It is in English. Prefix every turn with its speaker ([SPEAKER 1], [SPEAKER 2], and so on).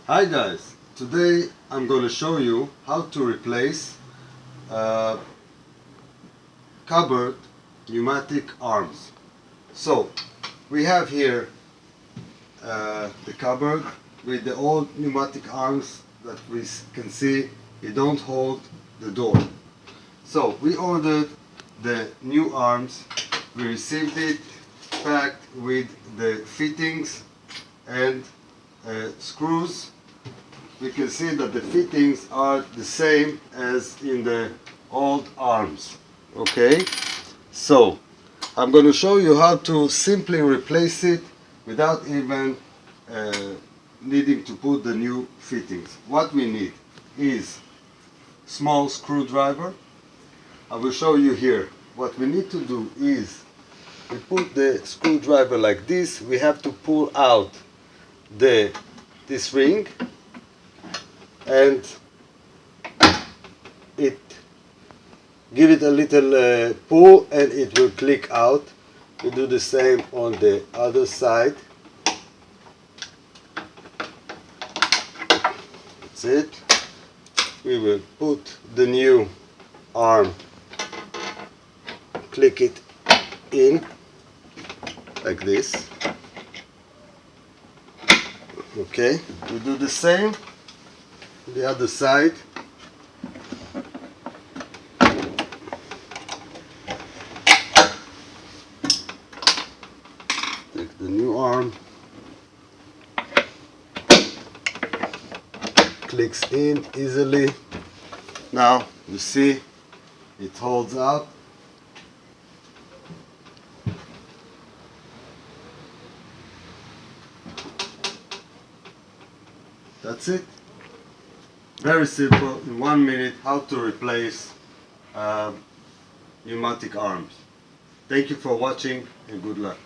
[SPEAKER 1] Hi guys, today I'm going to show you how to replace cupboard pneumatic arms. So we have here the cupboard with the old pneumatic arms that we can see it don't hold the door. So we ordered the new arms, we received it packed with the fittings and screws. We can see that the fittings are the same as in the old arms. Okay, so I'm going to show you how to simply replace it without even needing to put the new fittings. What we need is small screwdriver. I will show you here. What we need to do is we put the screwdriver like this. We have to pull out this ring and give it a little pull and it will click out. We do the same on the other side. That's it. We will put the new arm, click it in like this. Okay, we do the same on the other side. Take the new arm, clicks in easily. Now you see it holds up. That's it. Very simple, in 1 minute, how to replace pneumatic arms. Thank you for watching and good luck.